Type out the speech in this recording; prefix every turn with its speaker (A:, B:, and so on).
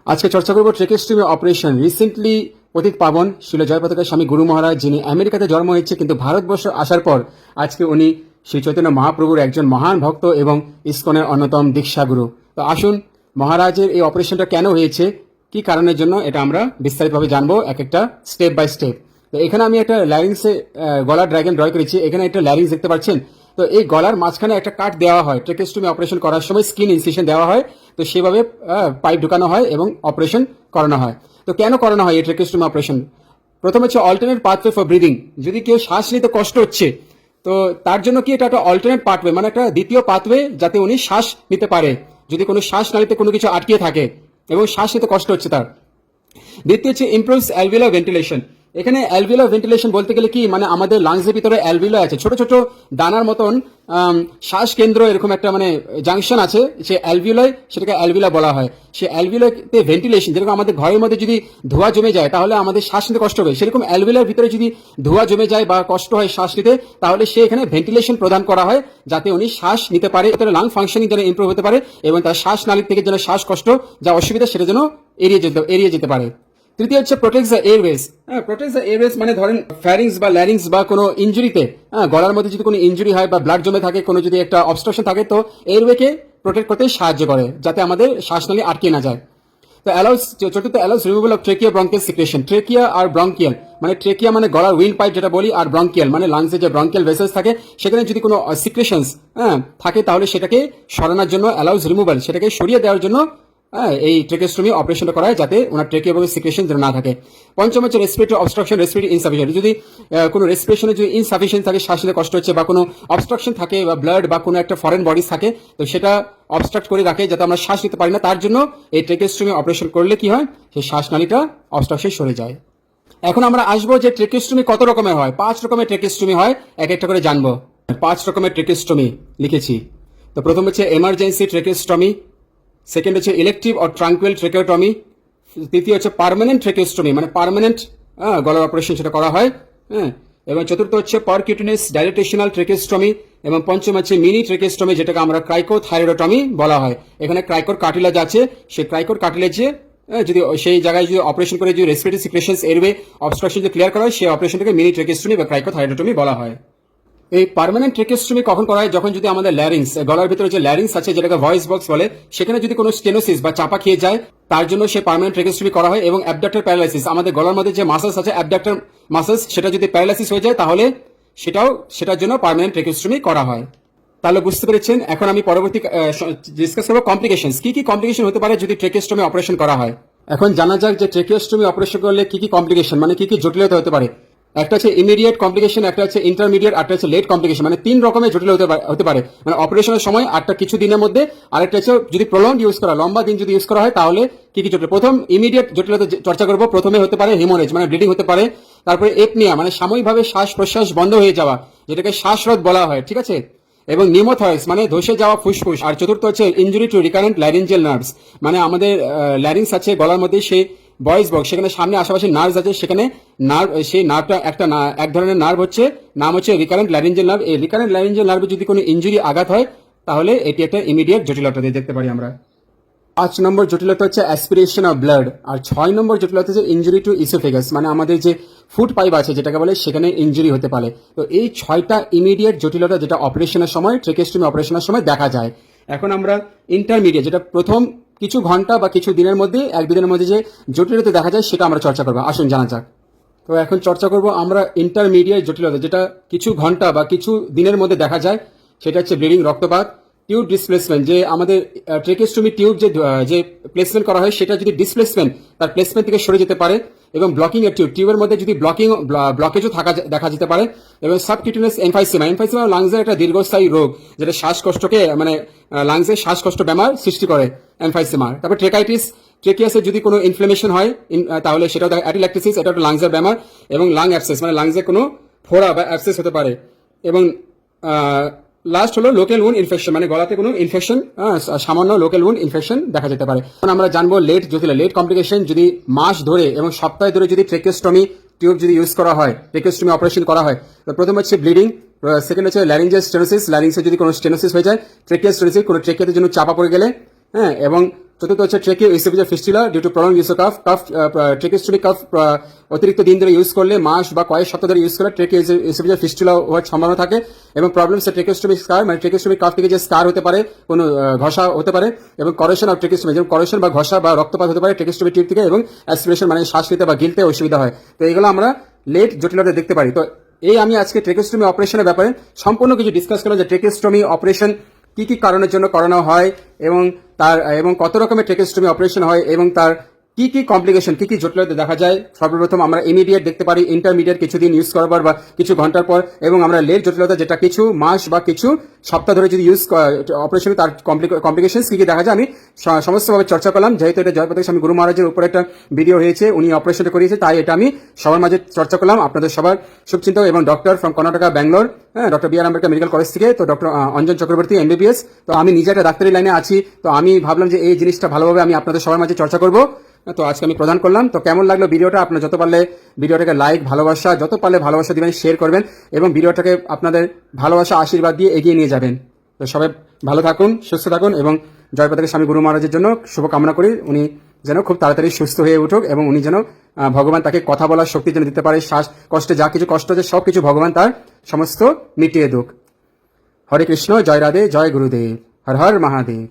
A: আজকে চর্চা করব ট্রেকেস্টমি অপারেশন। রিসেন্টলি পতিত পাবন শিল জয় পতাকা স্বামী গুরু মহারাজ, যিনি আমেরিকাতে জন্ম হয়েছে কিন্তু ভারতবর্ষ আসার পর আজকে উনি শ্রী চৈতন্য মহাপ্রভুর একজন মহান ভক্ত এবং ইসকনের অন্যতম দীক্ষাগুরু। তো আসুন, মহারাজের এই অপারেশনটা কেন হয়েছে, কি কারণের জন্য, এটা আমরা বিস্তারিতভাবে জানবো এক একটা স্টেপ বাই স্টেপ। তো এখানে আমি একটা ল্যারিংসে গলার ড্রাগন ড্রয় করেছি। এখানে একটা ল্যারিংস দেখতে পাচ্ছেন। তো এই গলার মাঝখানে একটা কাট দেওয়া হয়, ট্রেকেস্টমি অপারেশন করার সময় স্কিন ইনসিশন দেওয়া হয়। তো সেভাবে পাইপ ঢুকানো হয় এবং অপারেশন করানো হয়। তো কেন করানো হয় এই ট্রেকেস্টমি অপারেশন? প্রথম হচ্ছে অল্টারনেট পাথওয়ে ফর ব্রিদিং। যদি কেউ শ্বাস নিতে কষ্ট হচ্ছে, তো তার জন্য কি এটা একটা অল্টারনেট পাথওয়ে, মানে একটা দ্বিতীয় পাথওয়ে, যাতে উনি শ্বাস নিতে পারে যদি কোনো শ্বাস নালীতে কোনো কিছু আটকিয়ে থাকে এবং শ্বাস নিতে কষ্ট হচ্ছে তার। দ্বিতীয় হচ্ছে ইমপ্রুভস অ্যালভিওলার ভেন্টিলেশন। এখানে অ্যালভিওলার ভেন্টিলেশন বলতে গেলে কি, মানে আমাদের লাংসের ভিতরে অ্যালভিওলা আছে, ছোট ছোট দানার মতন শ্বাস কেন্দ্র, এরকম একটা মানে জাংশন আছে, সে অ্যালভিওলাই, সেটাকে অ্যালভিওলা বলা হয়। সে অ্যালভিওলাতে ভেন্টিলেশন, যেরকম আমাদের ঘরের মধ্যে যদি ধোঁয়া জমে যায় তাহলে আমাদের শ্বাস নিতে কষ্ট হবে, সেরকম অ্যালভিওলার ভিতরে যদি ধোঁয়া জমে যায় বা কষ্ট হয় শ্বাস নিতে, তাহলে সে এখানে ভেন্টিলেশন প্রদান করা হয় যাতে উনি শ্বাস নিতে পারে, তার লাং ফাংশনিং যেন ইমপ্রুভ হতে পারে এবং তার শ্বাসনালীর থেকে যেন শ্বাসকষ্ট যা অসুবিধা সেটা যেন এড়িয়ে যেতে পারে। তৃতীয় হচ্ছে protect the Airways. Protect the Airways মানে ধরেন ফ্যারিংস বা ল্যারিংস বা কোনো ইঞ্জুরিতে, গলার মধ্যে যদি কোনো ইঞ্জুরি হয় বা ব্লাড জমে থাকে, কোনো যদি একটা অবস্ট্রাকশন থাকে, তো এয়ারওয়েকে প্রোটেক্ট করতে সাহায্য করে যাতে আমাদের শ্বাসনালী আটকে না যায়। তো চতুর্থ allows removal of trachea bronchial secretion. Trachea আর ব্রঙ্কিয়াল, মানে ট্রেকিয়া মানে গলার উইন্ড পাইপ যেটা বলি, আর ব্রঙ্কিয়াল মানে লাংসে যে ব্রঙ্কিয়াল ভেসেলস থাকে, সেখানে যদি কোনো সিক্রেশনস থাকে তাহলে সেটাকে সরানোর জন্য অ্যালাউস রিমুভাল, সেটাকে সরিয়ে দেওয়ার জন্য এই ট্রেকেস্টমি অপারেশনটা করা হয় যাতে ওনার ট্রেকে এবং সিক্রেশন যেন না থাকে। পঞ্চম হচ্ছে রেসপিরেটরি অবস্ট্রাকশন, রেসপিরেটরি ইনসাফিসিয়েন্ট। যদি কোনো রেসপিরেশনে যদি ইনসাফিসিয়েন্ট থাকে, শ্বাস নিতে কষ্ট হচ্ছে, বা কোনো অবস্ট্রাকশন থাকে বা ব্লাড বা কোনো একটা ফরেন বডিজ থাকে, তো সেটা অবস্ট্রাক্ট করে রাখে যাতে আমরা শ্বাস নিতে পারি না, তার জন্য এই ট্রেকেস্টমি অপারেশন করলে কি হয়, সেই শ্বাসনালীটা অবস্ট্রাকশন সরে যায়। এখন আমরা আসবো যে ট্রেকেস্টমি কত রকমের হয়। 5 রকমের ট্রেকেস্টমি হয়, এক একটা করে জানবো। 5 রকমের ট্রেকেস্টমি লিখেছি। তো প্রথম হচ্ছে এমার্জেন্সি ট্রেকেস্টমি, সেকেন্ড হচ্ছে ইলেকটিভ অর ট্রাঙ্কুয়াল ট্রেকেওটমি, তৃতীয় হচ্ছে পার্মানেন্ট ট্রেকেস্টমি, মানে পার্মানেন্ট গলার অপারেশন সেটা করা হয়, এবং চতুর্থ হচ্ছে পারকিউটেনিয়াস ডাইলেটেশনাল ট্রেকেস্টমি, এবং পঞ্চম হচ্ছে মিনি ট্রেকেস্টমি, যেটাকে আমরা ক্রাইকোথাইরয়েডটমি বলা হয়। এখানে ক্রাইকোর কার্টিলেজ আছে, সেই ক্রাইকোর কার্টিলেজে যদি সেই জায়গায় যদি অপারেশন করে যদি রেসপিরেটরি সিক্রেশনস এরওয়ে অবস্ট্রাকশন যদি ক্লিয়ার করা হয়, সেই অপারেশনটাকে মিনি ট্রেকেস্টমি বা ক্রাইকোথাইরয়েডটমি বলা হয়। এই পার্মানেন্ট ট্রেকেস্টমি কখন করা হয়? যখন যদি আমাদের ল্যারিংস, গলার ভিতরে যে ল্যারিংস আছে যেটাকে ভয়েস বক্স বলে, সেখানে যদি কোনো স্টেনোসিস বা চাপা খেয়ে যায়, তার জন্য সে পার্মানেন্ট ট্রেকেস্টমি করা হয়। এবং অ্যাবডাক্টর প্যারালাইসিস, আমাদের গলার মধ্যে যে মাসেলস আছে অ্যাবডাক্টর মাসেলস, সেটা যদি প্যারালাইসিস হয়ে যায় তাহলে সেটার জন্য পার্মানেন্ট ট্রেকেস্টমি করা হয়। তাহলে বুঝতে পেরেছেন। এখন আমি পরবর্তী ডিসকাস করবো কমপ্লিকেশনস, কি কি কমপ্লিকেশন হতে পারে যদি ট্রেকেস্টমি অপারেশন করা হয়। এখন জানা যাক যে ট্রেকেস্টমি অপারেশন করলে কি কি কমপ্লিকেশন, মানে কি কি জটিলতা হতে পারে। একটা হচ্ছে ইমিডিয়েট কমপ্লিকেশন, একটা হচ্ছে ইন্টারমিডিয়েট, একটা হচ্ছে লেট কমপ্লিকেশন, মানে 3 রকমের জটিল হতে পারে মানে অপারেশনের সময়, একটা কিছু দিনের মধ্যে, আরেকটা হচ্ছে যদি প্রলংড ইউজ করা, লম্বা দিন যদি ইউজ করা হয় তাহলে কি কি জটিল। প্রথম ইমিডিয়েট জটিলতা চর্চা করবো। প্রথমে হতে পারে হিমোরেজ, মানে ব্লিডিং হতে পারে। তারপরে এপনিয়া, মানে সাময়িকভাবে শ্বাস প্রশ্বাস বন্ধ হয়ে যাওয়া, যেটাকে শ্বাসরোধ বলা হয়, ঠিক আছে। এবং নিউমোথরাক্স, মানে ধসে যাওয়া ফুসফুস। আর চতুর্থ হচ্ছে injury to recurrent laryngeal nerves, মানে আমাদের ল্যারিংস আছে গলার মধ্যে, সেই ভয়েস বক্স, সেখানে সামনে আশেপাশে নার্ভ আছে, সেখানে নার্ভ, সেই নার্ভটা এক ধরনের নার্ভ হচ্ছে, নাম হচ্ছে রিকারেন্ট ল্যারিঞ্জিয়াল নার্ভ। এই রিকারেন্ট ল্যারিঞ্জিয়াল নার্ভে যদি কোনো ইনজুরি আঘাত হয় তাহলে এটি একটা ইমিডিয়েট জটিলতা দিয়ে দেখতে পারি আমরা। 5 নম্বর জটিলতা হচ্ছে অ্যাসপিরেশন অফ ব্লাড। আর 6 নম্বর জটিলতা হচ্ছে ইনজুরি টু ইসোফেগাস, মানে আমাদের যে ফুড পাইপ আছে যেটাকে বলে, সেখানে ইনজুরি হতে পারে। তো এই 6টা ইমিডিয়েট জটিলতা যেটা অপারেশনের সময়, ট্রেকেস্টমি অপারেশনের সময় দেখা যায়। এখন আমরা ইন্টারমিডিয়েট, যেটা প্রথম কিছু ঘন্টা বা কিছু দিনের মধ্যে, 1-2 দিনের মধ্যে যে জটিলতা দেখা যায়, সেটা আমরা চর্চা করবো। আসুন জানা যাক। তো এখন চর্চা করব আমরা ইন্টারমিডিয়েট জটিলতা, যেটা কিছু ঘন্টা বা কিছু দিনের মধ্যে দেখা যায়। সেটা হচ্ছে ব্লিডিং, রক্তপাত, টিউব ডিসপ্লেসমেন্ট, যে আমাদের ট্রেকেস্টমি টিউব যে প্লেসমেন্ট করা হয়, সেটা যদি ডিসপ্লেসমেন্ট, তার প্লেসমেন্ট থেকে সরে যেতে পারে। এবং ব্লকিং এর টিউবের মধ্যে যদি ব্লকেজও দেখা যেতে পারে। এবং সাবকিউটেনিয়াস এমফাইসিমা, এমফাইসিমা লাংসের একটা দীর্ঘস্থায়ী রোগ, যেটা শ্বাসকষ্টকে, মানে লাংসের শ্বাসকষ্ট বেমার সৃষ্টি করে, এমফাইসিমা। তারপর ট্রেকিয়াসে যদি কোনো ইনফ্লেমেশন হয় তাহলে সেটা অ্যাটিল্যাক্টিসিস, এটা একটা লাংসের বেমার। এবং লাং অ্যাবসেস, মানে লাংসে কোনো ফোড়া বা অ্যাবসেস হতে পারে। এবং লাস্ট হলো লোকাল উন্ড ইনফেকশন, মানে গলাতে কোনো ইনফেকশন, সামান্য লোকাল উন্ড ইনফেকশন দেখা যেতে পারে। এখন আমরা জানবো লেট কমপ্লিকেশন, যদি মাস ধরে এবং সপ্তাহে ধরে যদি ট্রেকেস্টমি টিউব যদি ইউজ করা হয়, ট্রেকেস্টমি অপারেশন করা হয়, তো প্রথম হচ্ছে ব্লিডিং, সেকেন্ড হচ্ছে ল্যারিঞ্জিয়াল স্টেনোসিস, ল্যারিংসে যদি কোনো স্টেনোসিস হয়ে যায়, ট্রেকিয়া স্টেনোসিস, কোনো ট্রেকিয়াতে জন্য চাপা পড়ে গেলে, এবং চতুর্থ হচ্ছে tracheo oesophageal fistula due to prolong use of cuff tracheostomy cuff অতিরিক্ত দিন ধরে ইউজ করলে, মাস বা কয়েক সপ্তাহ ধরে ইউজ করলে ট্রেকিও ইসোফেজিয়াল ফিস্টুলা হওয়ার সম্ভাবনা থাকে। এবং প্রবলেমস ট্রেকিওস্টমি স্কার, মানে ট্রেকিওস্টমি কাফ থেকে যে স্কার হতে পারে, কোনো ঘষা হতে পারে, এবং করেশন অফ ট্রেকিওস্টমি, যেমন করেশন বা ঘষা বা রক্তপাত হতে পারে ট্রেকিওস্টমি টিউব থেকে, এবং অ্যাসপিরেশন মানে শ্বাস নিতে বা গিলতে অসুবিধা হয়। তো এগুলো আমরা লেট জটিলতা দেখতে পারি। তো এই আমি আজকে ট্রেকিওস্টমি অপারেশনের ব্যাপারে সম্পূর্ণ কিছু ডিসকাস করলাম, যে ট্রেকিওস্টমি অপারেশন কি কি কারণের জন্য করানো হয়, এবং কত রকমের ট্রেকিওস্টমি অপারেশন হয়, এবং তার কি কি কমপ্লিকেশন, কি কি জটিলতা দেখা যায়। সর্বপ্রথম আমরা ইমিডিয়েট দেখতে পারি, ইন্টারমিডিয়েট কিছুদিন ইউজ করবার বা কিছু ঘন্টার পর, এবং আমরা লেট জটিলতা যেটা কিছু মাস বা কিছু সপ্তাহ ধরে যদি ইউজ অপারেশন, তার কমপ্লিকেশন কি কি দেখা যায় আমি সমস্তভাবে চর্চা করলাম। যেহেতু এটা জয়প্রতাপ স্বামী গুরু মহারাজের উপর একটা ভিডিও হয়েছে, উনি অপারেশনটা করিয়েছে, তাই এটা আমি সবার মাঝে চর্চা করলাম, আপনাদের সবার শুভচিন্তক এবং ডক্টর ফ্রম কর্ণাটকা ব্যাঙ্গালোর, হ্যাঁ, ডক্টর বি আর আম্বেদকর মেডিকেল কলেজ থেকে, তো ডক্টর অঞ্জন চক্রবর্তী এমবিবিএস। তো আমি নিজে একটা ডাক্তারি লাইনে আছি, তো আমি ভাবলাম যে এই জিনিসটা ভালোভাবে আমি আপনাদের সবার মাঝে চর্চা করবো। তো আজকে আমি প্রদান করলাম। তো কেমন লাগলো ভিডিওটা? আপনারা যত পারলে ভিডিওটাকে লাইক, ভালোবাসা, যত পারলে ভালোবাসা দিবেন, শেয়ার করবেন, এবং ভিডিওটাকে আপনাদের ভালোবাসা আশীর্বাদ দিয়ে এগিয়ে নিয়ে যাবেন। তো সবাই ভালো থাকুন, সুস্থ থাকুন, এবং জয়প্রতাপ স্বামী গুরু মহারাজের জন্য শুভকামনা করি, উনি যেন খুব তাড়াতাড়ি সুস্থ হয়ে উঠুক, এবং উনি যেন ভগবান তাকে কথা বলার শক্তি যেন দিতে পারে, শ্বাস কষ্টে যা কিছু কষ্ট আছে সব কিছু ভগবান তার সমস্ত মিটিয়ে দুক। হরে কৃষ্ণ, জয় রাধে, জয় গুরুদেব, হর হর মহাদেব।